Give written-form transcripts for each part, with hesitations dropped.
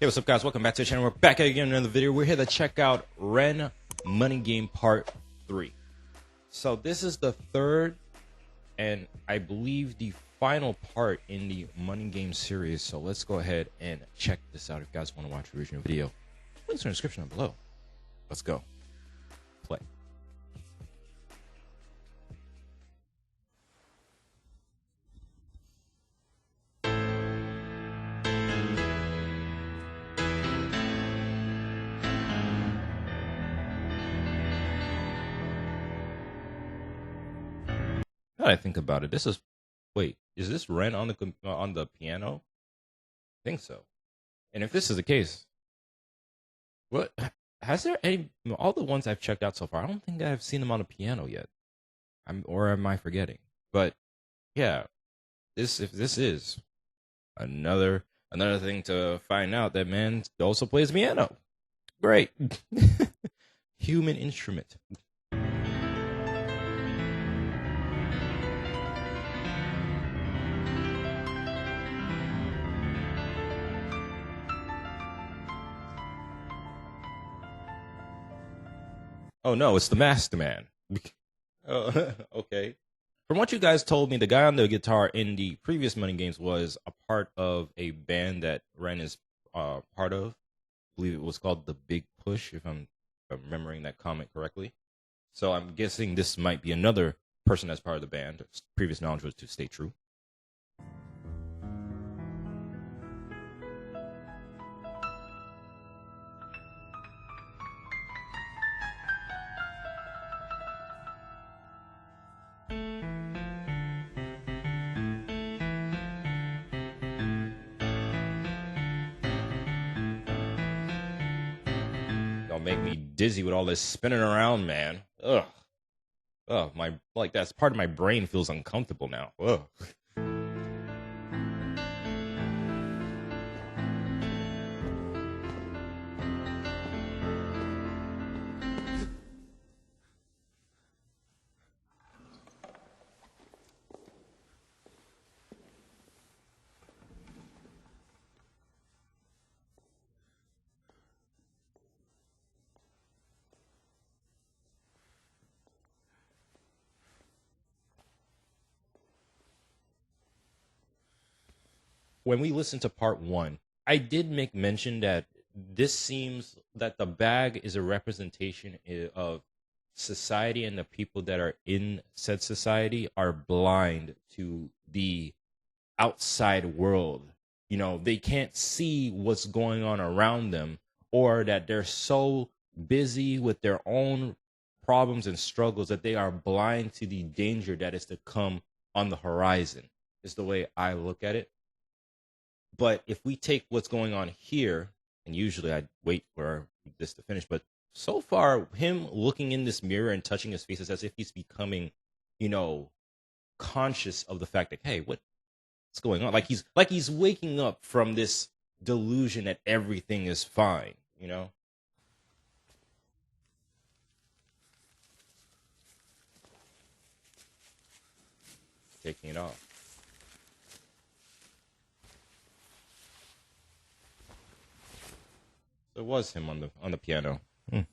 Hey, what's up, guys? Welcome back to the channel. We're back again in another video. We're here to check out Ren Money Game Part 3. So this is the third and I believe the final part in the Money Game series. So let's go ahead and check this out if you guys want to watch the original video. Links in the description down below. Let's go. Play. Now that I think about it, this is is this Ren on the piano? I think so. And if this is the case, what has there any all the ones I've checked out so far? I don't think I've seen them on a piano yet. Or am I forgetting? But yeah, if this is another thing to find out that man also plays piano. Great. Human instrument. Oh no, it's the Master Man. Oh, okay. From what you guys told me, the guy on the guitar in the previous Money Games was a part of a band that Ren is part of. I believe it was called The Big Push, if I'm remembering that comment correctly. So I'm guessing this might be another person that's part of the band. Previous knowledge was to stay true. Don't make me dizzy with all this spinning around, man. Ugh. Ugh, that's part of my brain feels uncomfortable now. Ugh. When we listened to part 1, I did make mention that this seems that the bag is a representation of society, and the people that are in said society are blind to the outside world. You know, they can't see what's going on around them, or that they're so busy with their own problems and struggles that they are blind to the danger that is to come on the horizon, is the way I look at it. But if we take what's going on here, and usually I'd wait for this to finish, but so far, him looking in this mirror and touching his face is as if he's becoming, conscious of the fact that, hey, what's going on? Like he's waking up from this delusion that everything is fine, Taking it off. It was him on the piano. Nice.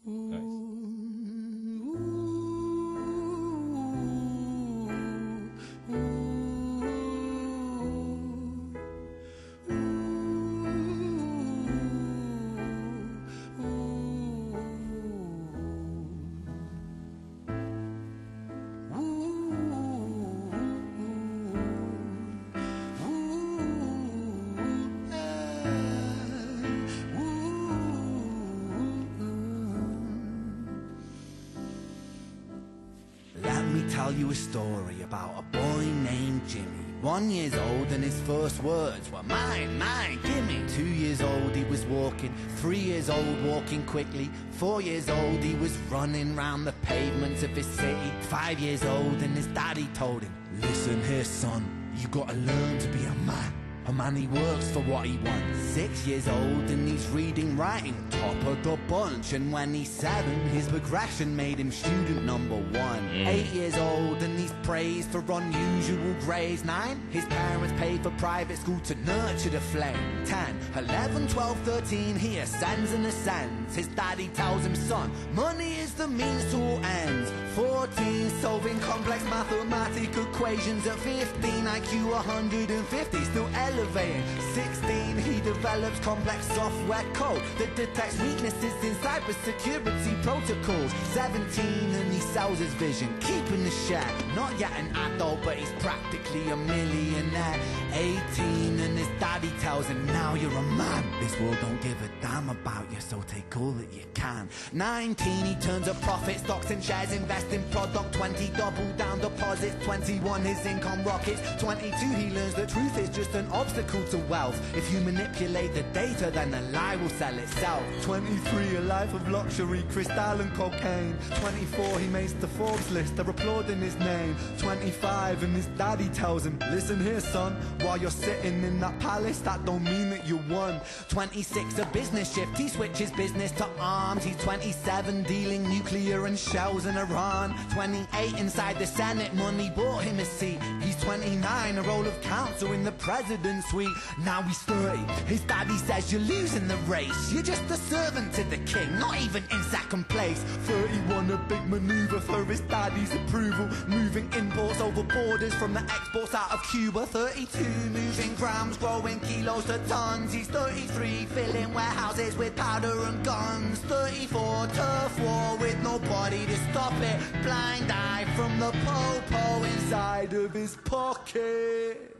Tell you a story about a boy named Jimmy. 1 year old and his first words were mine, gimme. 2 years old he was walking, 3 years old walking quickly. 4 years old he was running round the pavements of his city. 5 years old and his daddy told him, listen here son, you gotta learn to be a man. A man, he works for what he wants. 6 years old and he's reading, writing, top of the bunch. And when he's 7, his progression made him student number 1. 8 years old and he's praised for unusual grades. 9, his parents paid for private school to nurture the flame. 10, 11, 12, 13, he ascends and ascends. His daddy tells him, son, money is the means to all ends. 14, solving complex mathematical equations. At 15, IQ 150, still elevating. 16, he develops complex software code that detects weaknesses in cybersecurity protocols. 17, and he sells his vision, keeping the share. Not yet an adult, but he's practically a millionaire. 18, and his daddy tells him, now you're a man. This world don't give a damn about you, so take all that you can. 19, he turns a profit, stocks and shares, invest in product. 20, double down deposits. 21, his income rockets. 22, he learns that truth is just an obstacle to wealth. If you manipulate the data, then the lie will sell itself. 23, a life of luxury, crystal and cocaine. 24, he makes the Forbes list, they're applauding his name. 25, and his daddy tells him, listen here, son, while you're sitting in that palace, that don't mean that you won. 26, a business shift, he switches business to arms. He's 27, dealing nuclear and shells in Iran. 28, inside the Senate, money bought him a seat. He's 29, a role of counsel in the president's suite. Now he's 30, his daddy says you're losing the race. You're just a servant to the king, not even in second place. 31, a big maneuver for his daddy's approval, moving imports over borders from the exports out of Cuba. 32, moving grams, growing kilos to tons. He's 33, filling warehouses with powder and guns. 34, turf war with nobody to stop it. Blind eye from the po-po inside of his pocket.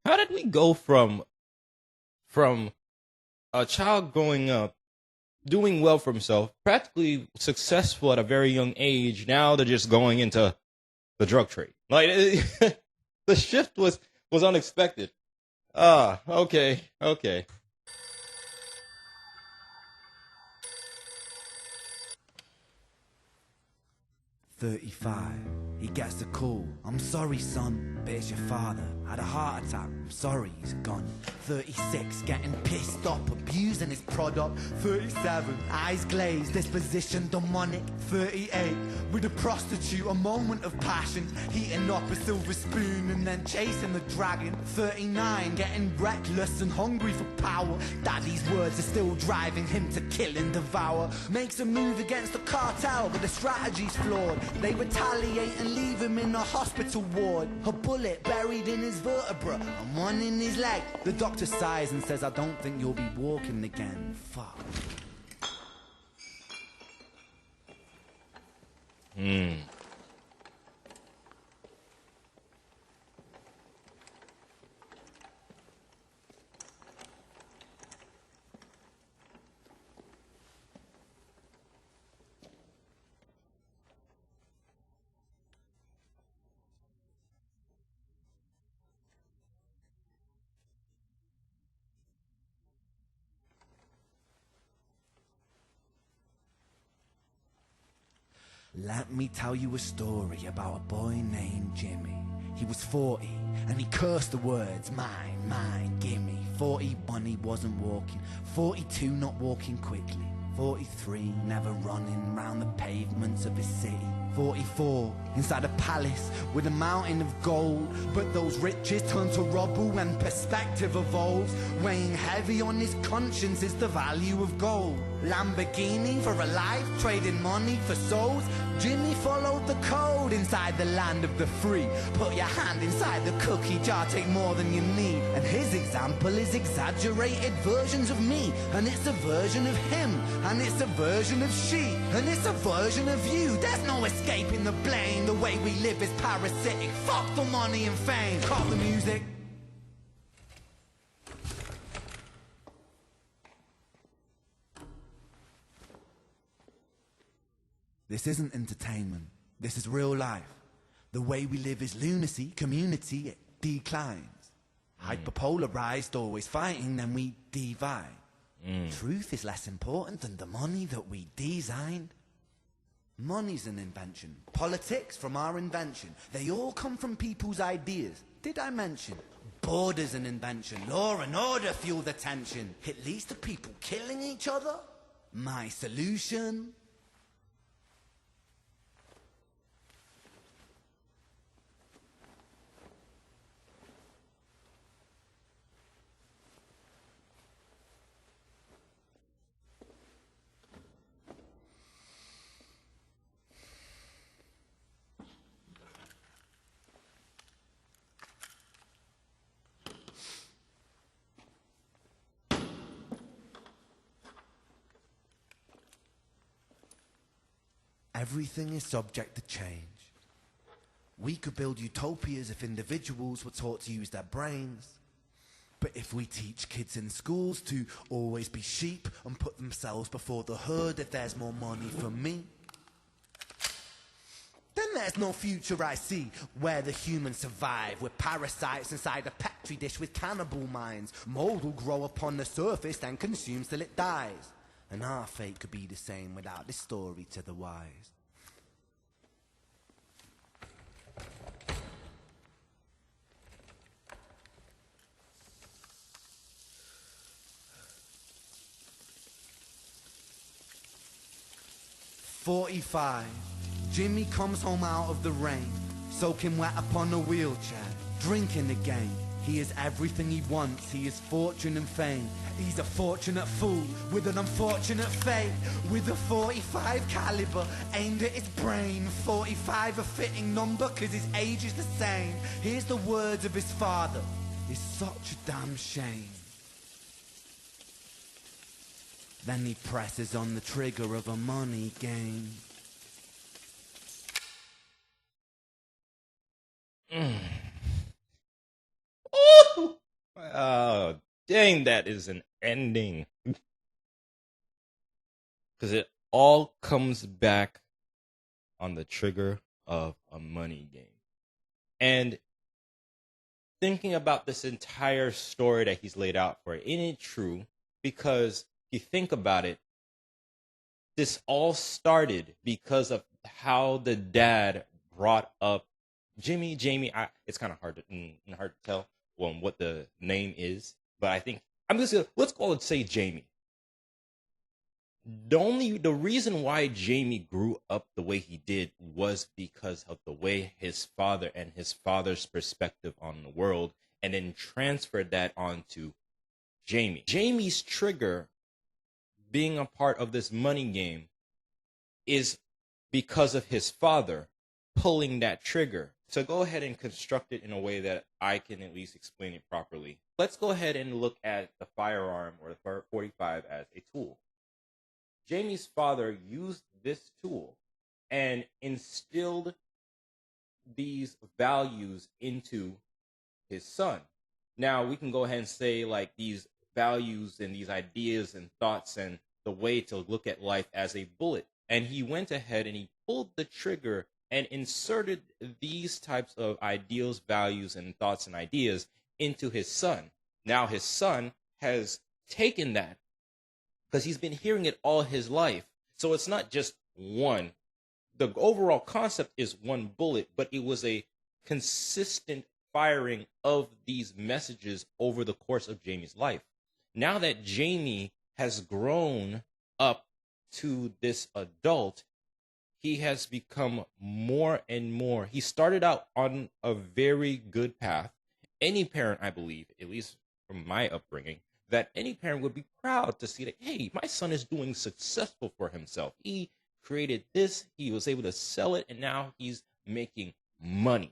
How did we go from a child growing up, doing well for himself, practically successful at a very young age, now they're just going into the drug trade? Like, the shift was unexpected. Okay. 35, he gets a call. I'm sorry, son, but it's your father. Had a heart attack, I'm sorry, he's gone. 36, getting pissed off, abusing his product. 37, eyes glazed, disposition demonic. 38, with a prostitute, a moment of passion, heating up a silver spoon and then chasing the dragon. 39, getting reckless and hungry for power. Daddy's words are still driving him to kill and devour. Makes a move against the cartel, but the strategy's flawed. They retaliate and leave him in a hospital ward. A bullet buried in his vertebra and one in his leg. The doctor sighs and says, I don't think you'll be walking again. Fuck. Let me tell you a story about a boy named Jimmy. He was 40 and he cursed the words, mine, mine, gimme. 41, he wasn't walking. 42, not walking quickly. 43, never running round the pavements of his city. 44, inside a palace with a mountain of gold. But those riches turn to rubble when perspective evolves. Weighing heavy on his conscience is the value of gold. Lamborghini for a life, trading money for souls. Jimmy followed the code inside the land of the free. Put your hand inside the cookie jar, take more than you need. And his example is exaggerated versions of me. And it's a version of him, and it's a version of she, and it's a version of you. There's no escaping the blame. The way we live is parasitic. Fuck the money and fame. Cut the music. This isn't entertainment. This is real life. The way we live is lunacy, community, it declines. Hyperpolarized, always fighting, then we divide. Truth is less important than the money that we designed. Money's an invention. Politics from our invention. They all come from people's ideas. Did I mention? Border's an invention. Law and order fuel the tension. It leads to people killing each other. My solution? Everything is subject to change. We could build utopias if individuals were taught to use their brains. But if we teach kids in schools to always be sheep and put themselves before the herd if there's more money for me, then there's no future I see where the humans survive with parasites inside a petri dish with cannibal minds. Mold will grow upon the surface and consume till it dies. And our fate could be the same without this story to the wise. "45. Jimmy comes home out of the rain, soaking wet upon a wheelchair, drinking again. He is everything he wants, he is fortune and fame. He's a fortunate fool with an unfortunate fate. With a 45 caliber aimed at his brain. 45 a fitting number cause his age is the same. Here's the words of his father, it's such a damn shame. Then he presses on the trigger of a money game. Oh, dang, that is an ending. Because it all comes back on the trigger of a money game. And thinking about this entire story that he's laid out for it, isn't it true? Because if you think about it, this all started because of how the dad brought up Jamie. It's kind of hard to tell what the name is, but I think let's call it, say, Jamie. The reason why Jamie grew up the way he did was because of the way his father and his father's perspective on the world, and then transferred that onto Jamie. Jamie's trigger being a part of this money game is because of his father pulling that trigger. So go ahead and construct it in a way that I can at least explain it properly. Let's go ahead and look at the firearm or the 45 as a tool. Jamie's father used this tool and instilled these values into his son. Now, we can go ahead and say, like, these values and these ideas and thoughts and the way to look at life as a bullet. And he went ahead and he pulled the trigger and inserted these types of ideals, values, and thoughts and ideas into his son. Now his son has taken that because he's been hearing it all his life. So it's not just one. The overall concept is one bullet, but it was a consistent firing of these messages over the course of Jamie's life. Now that Jamie has grown up to this adult, he has become more and more. He started out on a very good path. Any parent, I believe, at least from my upbringing, that any parent would be proud to see that, hey, my son is doing successful for himself. He created this, he was able to sell it, and now he's making money.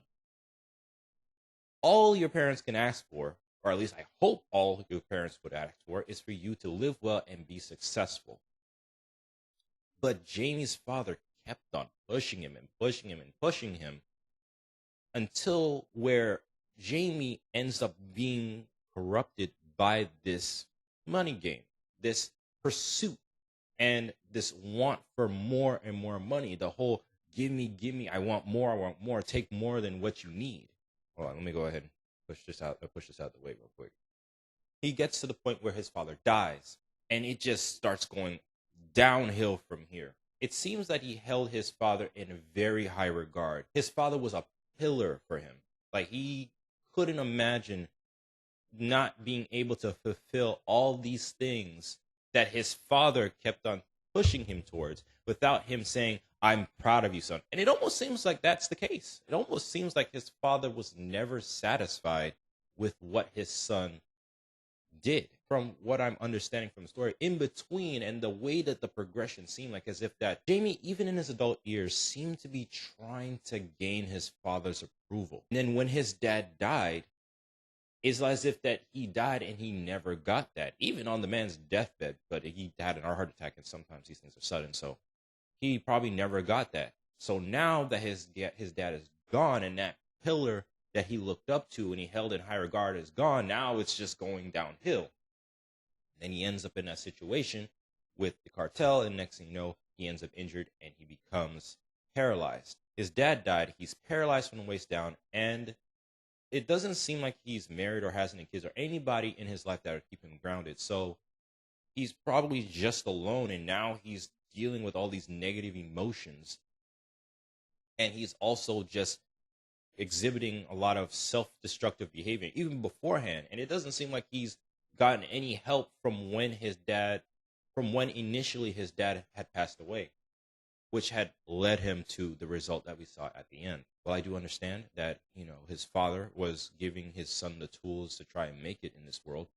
All your parents can ask for, or at least I hope all your parents would ask for, is for you to live well and be successful. But Jamie's father kept on pushing him and pushing him and pushing him until where Jamie ends up being corrupted by this money game, this pursuit, and this want for more and more money. The whole give me, I want more, take more than what you need. Hold on, let me go ahead and push this out the way real quick. He gets to the point where his father dies, and it just starts going downhill from here. it seems that he held his father in a very high regard. His father was a pillar for him. Like, he couldn't imagine not being able to fulfill all these things that his father kept on pushing him towards without him saying, I'm proud of you, son. And it almost seems like that's the case. It almost seems like his father was never satisfied with what his son did, from what I'm understanding from the story. In between, and the way that the progression seemed like, as if that Jamie, even in his adult years, seemed to be trying to gain his father's approval. And then when his dad died, it's as if that he died and he never got that, even on the man's deathbed. But he had an heart attack, and sometimes these things are sudden, so he probably never got that. So now that his dad is gone, and that pillar that he looked up to and he held in high regard is gone, now it's just going downhill. Then he ends up in that situation with the cartel, and next thing you know, he ends up injured and he becomes paralyzed. His dad died, he's paralyzed from the waist down, and it doesn't seem like he's married or has any kids or anybody in his life that would keep him grounded. So he's probably just alone, and now he's dealing with all these negative emotions. And he's also just exhibiting a lot of self-destructive behavior even beforehand. And it doesn't seem like he's gotten any help from when initially his dad had passed away, which had led him to the result that we saw at the end. Well, I do understand that, his father was giving his son the tools to try and make it in this world.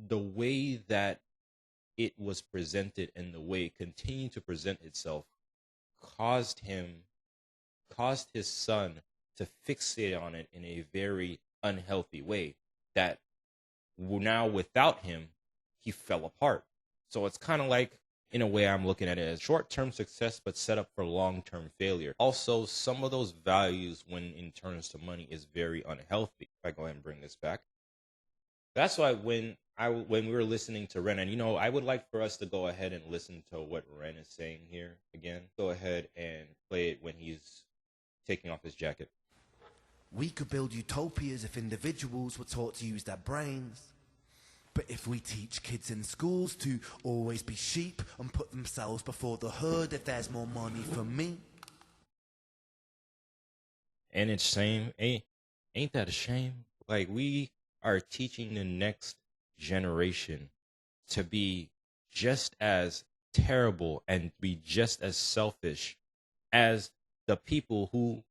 The way that it was presented and the way it continued to present itself caused his son to fixate on it in a very unhealthy way, that now without him, he fell apart. So it's kind of like, in a way, I'm looking at it as short-term success, but set up for long-term failure. Also, some of those values, when in terms to money, is very unhealthy. If I go ahead and bring this back. That's why when we were listening to Ren, and I would like for us to go ahead and listen to what Ren is saying here again. Go ahead and play it when he's taking off his jacket. We could build utopias if individuals were taught to use their brains. But if we teach kids in schools to always be sheep and put themselves before the herd if there's more money for me. And it's shame. Ain't that a shame? Like, we are teaching the next generation to be just as terrible and be just as selfish as the people who,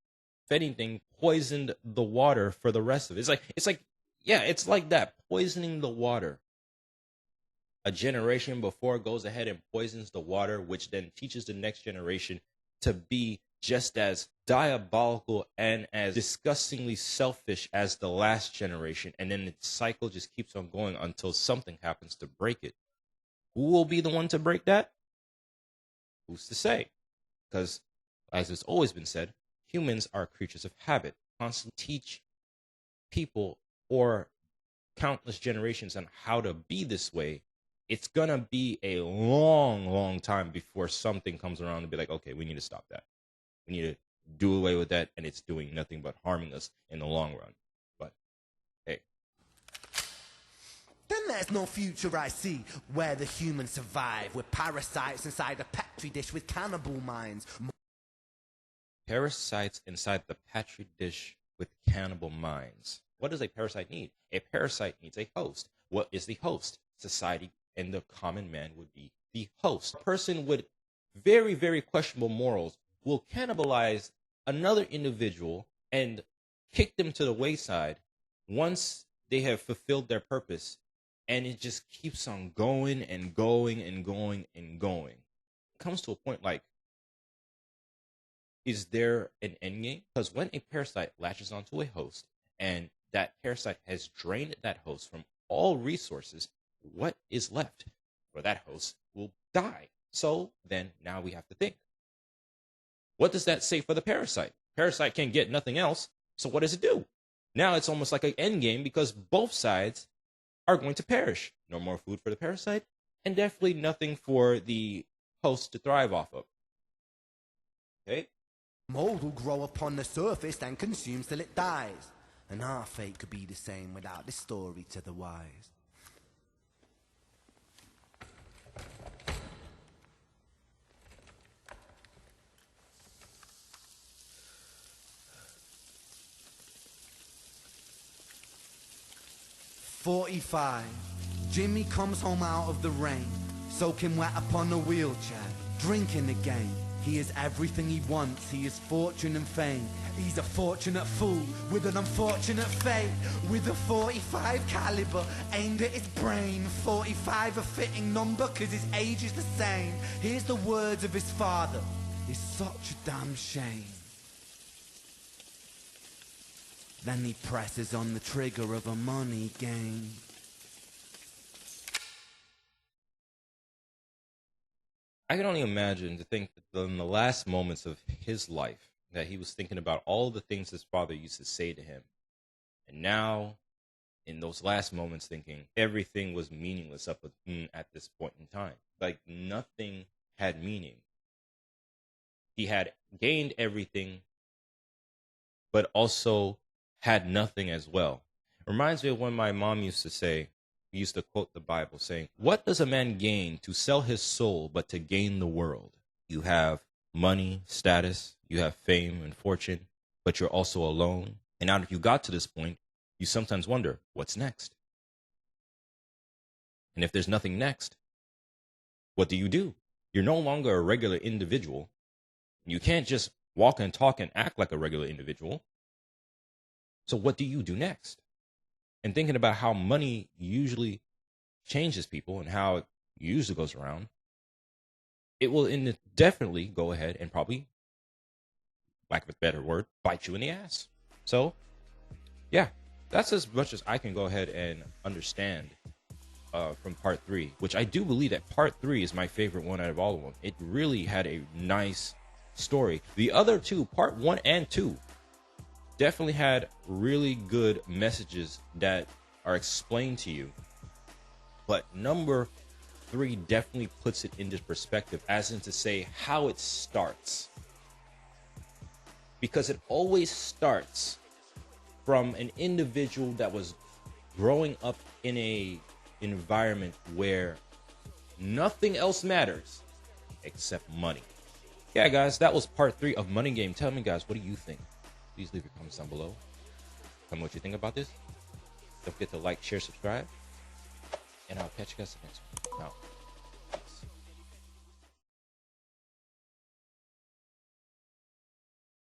if anything, poisoned the water for the rest of it. It's like that, poisoning the water. A generation before goes ahead and poisons the water, which then teaches the next generation to be just as diabolical and as disgustingly selfish as the last generation. And then the cycle just keeps on going until something happens to break it. Who will be the one to break that? Who's to say? Because, as it's always been said, humans are creatures of habit. Constantly teach people or countless generations on how to be this way. It's going to be a long, long time before something comes around and be like, okay, we need to stop that. We need to do away with that, and it's doing nothing but harming us in the long run. But, hey. Then there's no future I see where the humans survive with parasites inside a petri dish with cannibal minds. Parasites inside the petri dish with cannibal minds. What does a parasite need? A parasite needs a host. What is the host? Society, and the common man would be the host. A person with very, very questionable morals will cannibalize another individual and kick them to the wayside once they have fulfilled their purpose, and it just keeps on going and going and going and going. It comes to a point like, is there an end game? Because when a parasite latches onto a host and that parasite has drained that host from all resources, what is left for that host will die. So then now we have to think, what does that say for the parasite? Parasite can get nothing else, so what does it do? Now it's almost like an end game, because both sides are going to perish. No more food for the parasite, and definitely nothing for the host to thrive off of. Okay? Mold will grow upon the surface and consumes till it dies. And our fate could be the same without this story to the wise. 45. Jimmy comes home out of the rain, soaking wet upon a wheelchair, drinking again. He is everything he wants, he is fortune and fame. He's a fortunate fool with an unfortunate fate. With a 45 caliber aimed at his brain. 45 a fitting number cause his age is the same. Here's the words of his father, it's such a damn shame. Then he presses on the trigger of a money game. I can only imagine to think that in the last moments of his life that he was thinking about all the things his father used to say to him. And now, in those last moments, thinking everything was meaningless up at this point in time. Like nothing had meaning. He had gained everything, but also had nothing as well. It reminds me of when my mom used to say, we used to quote the Bible saying, what does a man gain to sell his soul but to gain the world? You have money, status, you have fame and fortune, but you're also alone. And now that you got to this point, you sometimes wonder, what's next? And if there's nothing next, what do? You're no longer a regular individual. You can't just walk and talk and act like a regular individual. So what do you do next? And thinking about how money usually changes people and how it usually goes around, it will definitely go ahead and probably, lack of a better word, bite you in the ass. So, yeah, that's as much as I can go ahead and understand from part 3, which I do believe that part 3 is my favorite one out of all of them. It really had a nice story. The other two, part 1 and 2, definitely had really good messages that are explained to you. But number 3 definitely puts it into perspective, as in to say how it starts. Because it always starts from an individual that was growing up in a environment where nothing else matters except money. Yeah, guys, that was part 3 of Money Game. Tell me, guys, what do you think? Please leave your comments down below. Tell me what you think about this. Don't forget to like, share, subscribe. And I'll catch you guys next one. Now.